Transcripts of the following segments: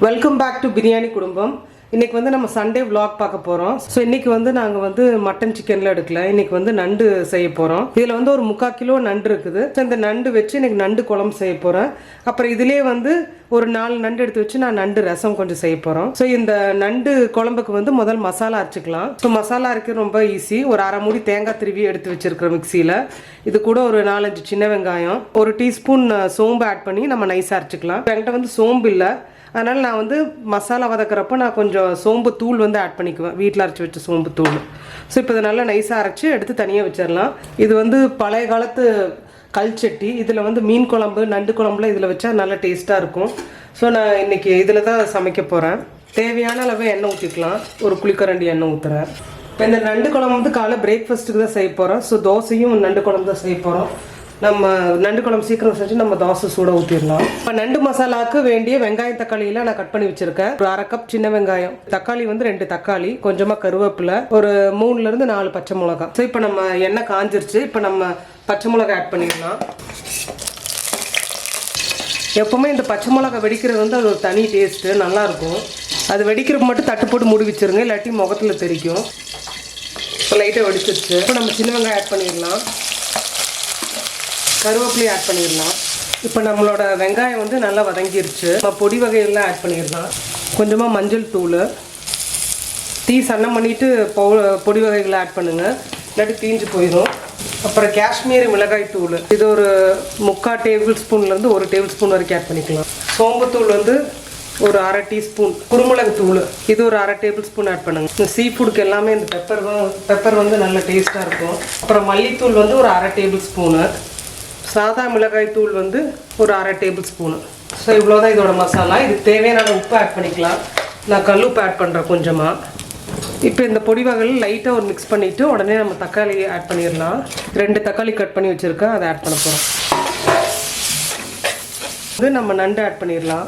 Welcome back to biryani குடும்பம். இன்னைக்கு வந்து நம்ம சண்டே vlog பார்க்க போறோம். ஸோ இன்னைக்கு வந்து நாங்கள் வந்து மட்டன் சிக்கன்ல எடுக்கல, இன்னைக்கு வந்து நண்டு செய்ய போறோம். இதில் வந்து ஒரு 3/4 கிலோ நண்டு இருக்குது. இந்த நண்டு வச்சு இன்னைக்கு நண்டு குழம்பு செய்ய போறேன். அப்புறம் இதுலேயே வந்து ஒரு 4 நண்டு எடுத்து வச்சு நான் நண்டு ரசம் கொஞ்சம் செய்ய போறோம். ஸோ இந்த நண்டு குழம்புக்கு வந்து முதல் மசாலா அரைச்சிக்கலாம். ஸோ மசாலா அரைக்க ரொம்ப ஈஸி. ஒரு அரை மூடி தேங்காய் திருவி எடுத்து வச்சிருக்கிற மிக்சியில் இது கூட ஒரு 4-5 சின்ன வெங்காயம், ஒரு டீஸ்பூன் சோம்பு ஆட் பண்ணி நம்ம நைஸாக அரைச்சிக்கலாம். என்கிட்ட வந்து சோம்பு இல்லை, அதனால் நான் வந்து மசாலா வதக்கிறப்போ நான் கொஞ்சம் சோம்பு தூள் வந்து ஆட் பண்ணிக்குவேன், வீட்டில் அரைச்சி வச்ச சோம்பு தூள். ஸோ இப்போ இதை நல்லா நைஸாக அரைச்சி எடுத்து தனியாக வச்சிடலாம். இது வந்து பழைய காலத்து கல் சட்டி. இதில் வந்து மீன் குழம்பு நண்டு குழம்புல இதில் வச்சா நல்லா டேஸ்ட்டாக இருக்கும். ஸோ நான் இன்றைக்கி இதில் தான் சமைக்க போகிறேன். தேவையான அளவு எண்ணெய் ஊற்றிக்கலாம். ஒரு குளிக்கரண்டி எண்ணெய் ஊற்றுறேன். இப்போ இந்த நண்டு குழம்பு வந்து காலை பிரேக்ஃபாஸ்ட்டுக்கு தான் செய்ய போகிறோம். ஸோ தோசையும் நண்டு குழம்பு தான் செய்ய போகிறோம். நம்ம நண்டு குழம்பு சீக்கிரம் செஞ்சு நம்ம தோசை சூட ஊற்றிடலாம். இப்போ நண்டு மசாலாவுக்கு வேண்டிய வெங்காயம் தக்காளியெல்லாம் நான் கட் பண்ணி வச்சிருக்கேன். ஒரு அரை கப் சின்ன வெங்காயம், தக்காளி வந்து 2 தக்காளி, கொஞ்சமாக கருவேப்பிலை, ஒரு 3-4 பச்சை மிளகாய். ஸோ இப்போ நம்ம எண்ணெய் காஞ்சிருச்சு. இப்போ நம்ம பச்சை மிளகாய் ஆட் பண்ணிடலாம். எப்போவுமே இந்த பச்சை மிளகாய் வெடிக்கிறது வந்து அது ஒரு தனி டேஸ்ட்டு, நல்லாயிருக்கும். அது வெடிக்கிறப்ப மட்டும் தட்டு போட்டு மூடி வச்சுருங்க, இல்லாட்டி முகத்தில் தெரிக்கும். இப்போ லைட்டாக வெடிச்சிருச்சு. இப்போ நம்ம சின்ன வெங்காயம் ஆட் பண்ணிடலாம். கருவேப்பிலையும் ஆட் பண்ணிடலாம். இப்போ நம்மளோட வெங்காயம் வந்து நல்லா வதங்கிருச்சு. நம்ம பொடி வகையெல்லாம் ஆட் பண்ணிடலாம். கொஞ்சமாக மஞ்சள் தூள், தீ சன்னம் பண்ணிவிட்டு பொடி வகைகளை ஆட் பண்ணுங்கள், இல்லாட்டி தீஞ்சு போயிடும். அப்புறம் காஷ்மீரி மிளகாய் தூள், இது ஒரு 3/4 டேபிள் ஸ்பூன்லேருந்து 1 டேபிள் ஸ்பூன் வரைக்கும் ஆட் பண்ணிக்கலாம். சோம்புத்தூள் வந்து ஒரு அரை டீஸ்பூன், குருமிளகு தூள் இது ஒரு அரை டேபிள் ஸ்பூன் ஆட் பண்ணுங்க. இந்த சீ ஃபுட்டுக்கு எல்லாமே இந்த பெப்பர் வந்து நல்ல டேஸ்ட்டாக இருக்கும். அப்புறம் மல்லித்தூள் வந்து ஒரு அரை டேபிள் ஸ்பூனு, சாதா மிளகாய் தூள் வந்து ஒரு அரை டேபிள் ஸ்பூனு. ஸோ இவ்வளோதான் இதோட மசாலா. இதுக்கு தேவையான உப்பு ஆட் பண்ணிக்கலாம். நான் கல் உப்பு ஆட் பண்ணுறேன் கொஞ்சமாக. இப்போ இந்த பொடி வகையில் லைட்டாக ஒரு மிக்ஸ் பண்ணிவிட்டு உடனே நம்ம தக்காளி ஆட் பண்ணிடலாம். 2 தக்காளி கட் பண்ணி வச்சுருக்கேன், அதை ஆட் பண்ண போகிறோம். இது நம்ம நண்டு ஆட் பண்ணிடலாம்.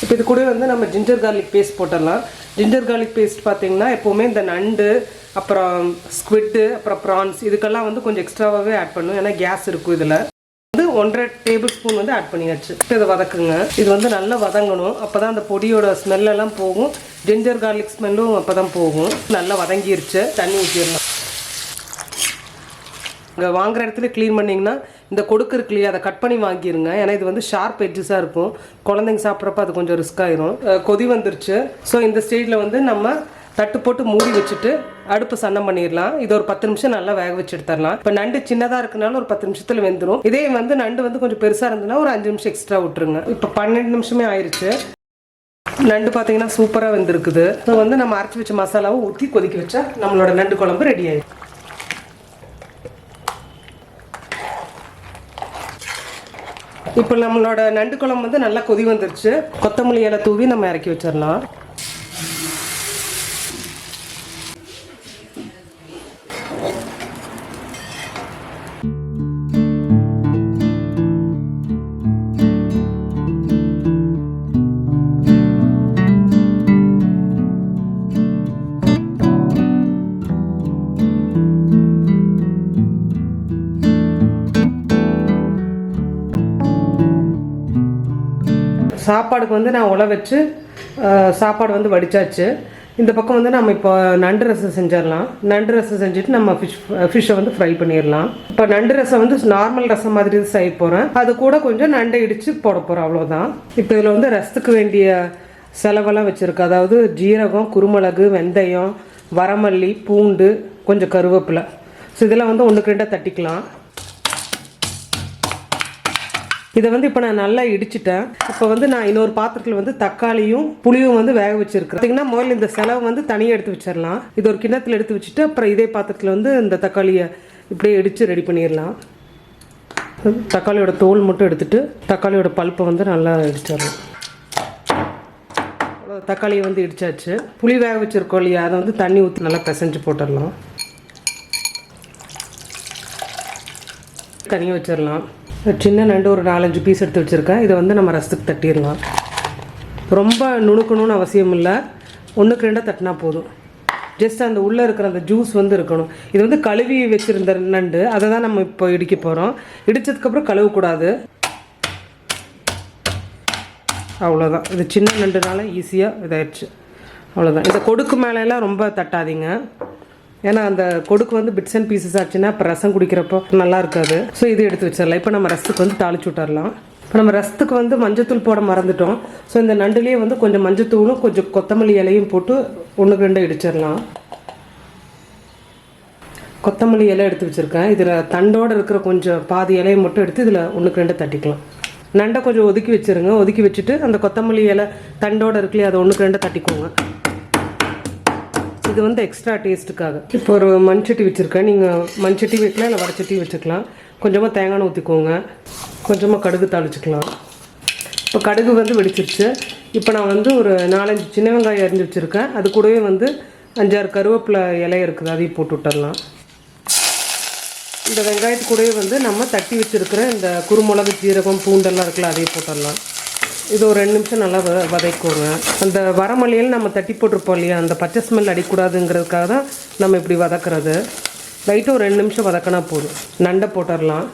இப்போ இது கூட வந்து நம்ம ஜிஞ்சர் கார்லிக் பேஸ்ட் போட்டுடலாம். ஜிஞ்சர் கார்லிக் பேஸ்ட் பார்த்திங்கன்னா எப்போவுமே இந்த நண்டு, அப்புறம் ஸ்குவிட்டு, அப்புறம் ப்ரான்ஸ் இதுக்கெல்லாம் வந்து கொஞ்சம் எக்ஸ்ட்ராவாகவே ஆட் பண்ணும், ஏன்னா கேஸ் இருக்கும். இதில் வந்து 1.5 டேபிள் ஸ்பூன் வந்து ஆட் பண்ணியாச்சு. இப்போ இதை வதக்குங்க. இது வந்து நல்லா வதங்கணும், அப்போ தான் அந்த பொடியோட ஸ்மெல்லெல்லாம் போகும், ஜிஞ்சர் கார்லிக் ஸ்மெல்லும் அப்போ தான் போகும். நல்லா வதங்கிருச்சு. தண்ணி ஊற்றிடலாம். இங்கே வாங்குகிற இடத்துல க்ளீன் பண்ணிங்கன்னா இந்த கொடுக்கு இருக்கு இல்லையா, அதை கட் பண்ணி வாங்கிடுங்க. ஏன்னா இது வந்து ஷார்ப் எட்ஜஸாக இருக்கும், குழந்தைங்க சாப்பிட்றப்ப அது கொஞ்சம் ரிஸ்க் ஆயிரும். கொதி வந்துருச்சு. ஸோ இந்த ஸ்டேஜில் வந்து நம்ம தட்டு போட்டு மூடி வச்சுட்டு அடுப்பு சன்னம் பண்ணிடலாம். இது ஒரு 10 நிமிஷம் நல்லா வேக வச்சு எடுத்துடலாம். இப்போ நண்டு சின்னதாக இருக்குனாலும் ஒரு 10 நிமிஷத்தில் வெந்துடும். இதே வந்து நண்டு வந்து கொஞ்சம் பெருசாக இருந்ததுன்னா ஒரு 5 நிமிஷம் எக்ஸ்ட்ரா விட்டுருங்க. இப்போ 12 நிமிஷமே ஆயிடுச்சு. நண்டு பார்த்தீங்கன்னா சூப்பராக வெந்திருக்குது. ஸோ வந்து நம்ம அரைச்சி வச்ச மசாலாவை ஊற்றி கொதிக்க வச்சா நம்மளோட நண்டு குழம்பு ரெடி ஆயிடும். இப்போ நம்மளோட நண்டு குழம்பு வந்து நல்லா கொதி வந்துருச்சு. கொத்தமல்லி இலை தூவி நம்ம இறக்கி வச்சிடலாம். சாப்பாடுக்கு வந்து நான் உலை வச்சு சாப்பாடு வந்து வடித்தாச்சு. இந்த பக்கம் வந்து நம்ம இப்போ நண்டு ரசம் செஞ்சிடலாம். நண்டு ரசம் செஞ்சுட்டு நம்ம ஃபிஷ்ஷை வந்து ஃப்ரை பண்ணிடலாம். இப்போ நண்டு ரசம் வந்து நார்மல் ரசம் மாதிரி செய்ய போகிறேன். அது கூட கொஞ்சம் நண்டை இடித்து போட போகிறோம், அவ்வளோதான். இப்போ இதில் வந்து ரசத்துக்கு வேண்டிய செலவெல்லாம் வச்சுருக்கு. அதாவது ஜீரகம், குருமிளகு, வெந்தயம், வரமல்லி, பூண்டு, கொஞ்சம் கருவேப்பிலை. ஸோ இதெல்லாம் வந்து 1க்கு 2 தட்டிக்கலாம். இதை வந்து இப்போ நான் நல்லா இடிச்சிட்டேன். இப்போ வந்து நான் இன்னொரு பாத்திரத்தில் வந்து தக்காளியும் புளியும் வந்து வேக வச்சிருக்கேன். பார்த்தீங்கன்னா முதல்ல இந்த செலவு வந்து தனியாக எடுத்து வச்சிடலாம். இது ஒரு கிண்ணத்தில் எடுத்து வச்சுட்டு அப்புறம் இதே பாத்திரத்தில் வந்து இந்த தக்காளியை இப்படியே இடித்து ரெடி பண்ணிடலாம். தக்காளியோட தோல் மட்டும் எடுத்துட்டு தக்காளியோட பல்ப்பை வந்து நல்லா இடிச்சிடலாம். தக்காளியை வந்து இடிச்சாச்சு. புளி வேக வச்சிருக்கோம் இல்லையா, அதை வந்து தண்ணி ஊற்றி நல்லா பிசைஞ்சு போட்டுடலாம். தனியாக வச்சிடலாம். சின்ன நண்டு ஒரு 4-5 பீஸ் எடுத்து வச்சுருக்கேன். இதை வந்து நம்ம ரசத்துக்கு தட்டிடலாம். ரொம்ப நுணுக்கணும்னு அவசியம் இல்லை, 1க்கு 2 தட்டினா போதும். ஜஸ்ட் அந்த உள்ளே இருக்கிற அந்த ஜூஸ் வந்து இருக்கணும். இது வந்து கழுவி வச்சுருந்த நண்டு, அதை தான் நம்ம இப்போ இடிக்க போகிறோம். இடித்ததுக்கப்புறம் கழுவக்கூடாது. அவ்வளோதான். இது சின்ன நண்டுனால ஈஸியாக இதாகிடுச்சு. அவ்வளோதான். இந்த கொடுக்கு மேலெல்லாம் ரொம்ப தட்டாதீங்க, ஏன்னா அந்த கொடுக்கு வந்து பிட்ஸ் அண்ட் பீசஸ் ஆச்சுன்னா இப்போ ரசம் குடிக்கிறப்போ நல்லா இருக்காது. ஸோ இது எடுத்து வச்சிடலாம். இப்போ நம்ம ரசத்துக்கு வந்து தாளிச்சு விட்டுறலாம். இப்போ நம்ம ரசத்துக்கு வந்து மஞ்சத்தூள் போட மறந்துட்டோம். ஸோ இந்த நண்டுலேயே வந்து கொஞ்சம் மஞ்சத்தூளும் கொஞ்சம் கொத்தமல்லி இலையும் போட்டு 1-2 இடிச்சிடலாம். கொத்தமல்லி இலை எடுத்து வச்சுருக்கேன். இதில் தண்டோடு இருக்கிற கொஞ்சம் பாதி இலையை மட்டும் எடுத்து இதில் 1-2 தட்டிக்கலாம். நண்டை கொஞ்சம் ஒதுக்கி வச்சுருங்க. ஒதுக்கி வச்சுட்டு அந்த கொத்தமல்லி இலை தண்டோடு இருக்குல்லையே அதை 1-2 தட்டிக்கோங்க. இது வந்து எக்ஸ்ட்ரா டேஸ்ட்டுக்காக. இப்போ ஒரு மண்சட்டி வச்சுருக்கேன். நீங்கள் மண்சட்டி வைக்கலாம், இல்லை வடச்சட்டி வச்சுக்கலாம். கொஞ்சமாக தேங்காய் ஊற்றிக்கோங்க. கொஞ்சமாக கடுகு தாளிச்சிக்கலாம். இப்போ கடுகு வந்து வெடிச்சிருச்சு. இப்போ நான் வந்து ஒரு 4-5 சின்ன வெங்காயம் அரிஞ்சு வச்சுருக்கேன். அது கூடவே வந்து 5-6 கருவேப்பிலை இலை இருக்குது, அதையும் போட்டு விட்டுடலாம். இந்த வெங்காயத்து கூடவே வந்து நம்ம தட்டி வச்சுருக்கிற இந்த குருமிளகு, ஜீரகம், பூண்டெல்லாம் இருக்குல்ல, அதையும் போட்டுடலாம். இது ஒரு 2 நிமிஷம் நல்லா வதக்கிக்கோங்க. அந்த வரமல்லியில் நம்ம தட்டி போட்டிருப்போம் இல்லையா, அந்த பச்சை ஸ்மெல் அடிக்கூடாதுங்கிறதுக்காக தான் நம்ம இப்படி வதக்குறது. லைட்டாக ஒரு 2 நிமிஷம் வதக்கினா போதும். நண்டை போட்டுடலாம்.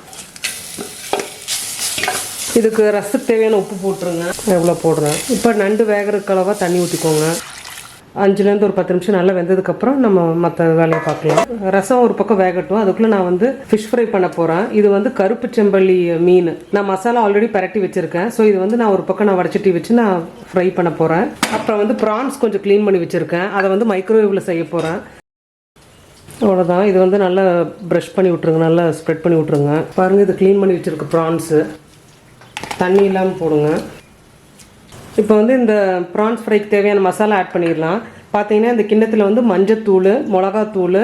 இதுக்கு ரசத்துக்கு தேவையான உப்பு போட்டுருங்க. எவ்வளோ போடுறேன். இப்போ நண்டு வேகிறதுக்கு அளவாக தண்ணி ஊற்றிக்கோங்க. 5-10 நிமிஷம் நல்லா வெந்ததுக்கப்புறம் நம்ம மற்ற வேலையை பார்க்கலாம். ரசம் ஒரு பக்கம் வேகட்டும். அதுக்குள்ளே நான் வந்து ஃபிஷ் ஃப்ரை பண்ண போகிறேன். இது வந்து கருப்பு செம்பள்ளி மீன். நான் மசாலா ஆல்ரெடி பரட்டி வச்சுருக்கேன். ஸோ இது வந்து நான் ஒரு பக்கம் நான் வடச்சட்டி வச்சு நான் ஃப்ரை பண்ண போகிறேன். அப்புறம் வந்து ப்ரான்ஸ் கொஞ்சம் க்ளீன் பண்ணி வச்சுருக்கேன். அதை வந்து மைக்ரோவேவில் செய்ய போகிறேன். அவ்வளோதான். இது வந்து நல்லா ப்ரஷ் பண்ணி விட்ருங்க, நல்லா ஸ்ப்ரெட் பண்ணி விட்ருங்க. பாருங்கள், இது க்ளீன் பண்ணி வச்சுருக்க ப்ரான்ஸு. தண்ணி இல்லாமல் போடுங்க. இப்போ வந்து இந்த ப்ரான்ஸ் ஃப்ரைக்கு தேவையான மசாலா ஆட் பண்ணிடலாம். பார்த்தீங்கன்னா இந்த கிண்ணத்தில் வந்து மஞ்சத்தூள், மிளகாத்தூள்,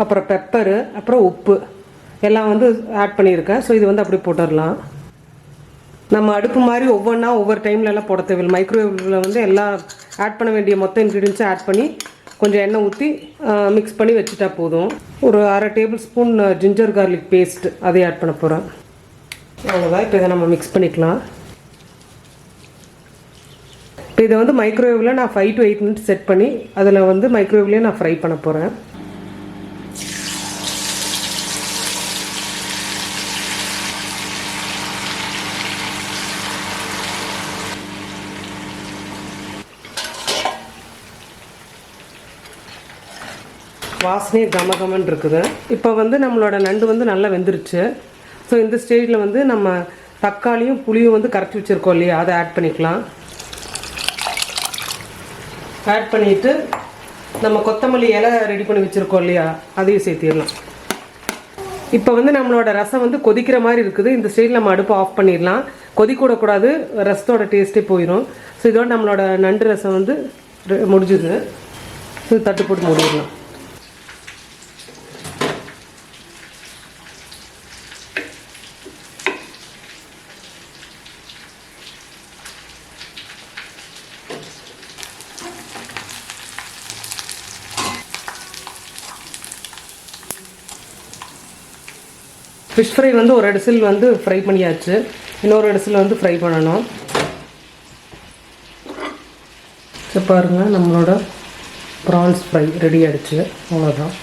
அப்புறம் பெப்பரு, அப்புறம் உப்பு எல்லாம் வந்து ஆட் பண்ணியிருக்கேன். ஸோ இது வந்து அப்படி போட்டுடலாம். நம்ம அடுப்பு மாதிரி ஒவ்வொன்றா ஒவ்வொரு டைம்லலாம் போட தேவையில்லை. மைக்ரோவேவில் வந்து எல்லாம் ஆட் பண்ண வேண்டிய மொத்த இன்க்ரீடியன்ஸும் ஆட் பண்ணி கொஞ்சம் எண்ணெய் ஊற்றி மிக்ஸ் பண்ணி வச்சுட்டா போதும். ஒரு 1/2 tablespoon ginger garlic paste அதை ஆட் பண்ண போகிறேன். அவ்வளோதான். இப்போ இதை நம்ம மிக்ஸ் பண்ணிக்கலாம். இப்போ இதை வந்து மைக்ரோவேவில் நான் 5 to 8 மினிட்ஸ் செட் பண்ணி அதில் வந்து மைக்ரோவேவ்லேயே நான் ஃப்ரை பண்ண போகிறேன். வாசனையே கமகமன்னு இருக்குது. இப்போ வந்து நம்மளோட நண்டு வந்து நல்லா வெந்துருச்சு. ஸோ இந்த ஸ்டேஜில் வந்து நம்ம தக்காளியும் புளியும் வந்து கரைச்சி வச்சுருக்கோம் இல்லையா, அதை ஆட் பண்ணிக்கலாம். ஆட் பண்ணிவிட்டு நம்ம கொத்தமல்லி இலை ரெடி பண்ணி வச்சுருக்கோம் இல்லையா, அதையும் சேர்த்திடலாம். இப்போ வந்து நம்மளோட ரசம் வந்து கொதிக்கிற மாதிரி இருக்குது. இந்த ஸ்டேஜில் நம்ம அடுப்பு ஆஃப் பண்ணிடலாம். கொதிக்கூடக்கூடாது, ரசத்தோட டேஸ்ட்டே போயிடும். ஸோ இதோட நம்மளோட நண்டு ரசம் வந்து முடிஞ்சுது. ஸோ தட்டு போட்டு மூடிடலாம். ஃபிஷ் ஃப்ரை வந்து ஒரு டிசில் வந்து ஃப்ரை பண்ணியாச்சு. இன்னொரு டிசில் வந்து ஃப்ரை பண்ணணும். பாருங்கள், நம்மளோட ப்ரான்ஸ் ஃப்ரை ரெடி ஆகிடுச்சு. அவ்வளோதான்.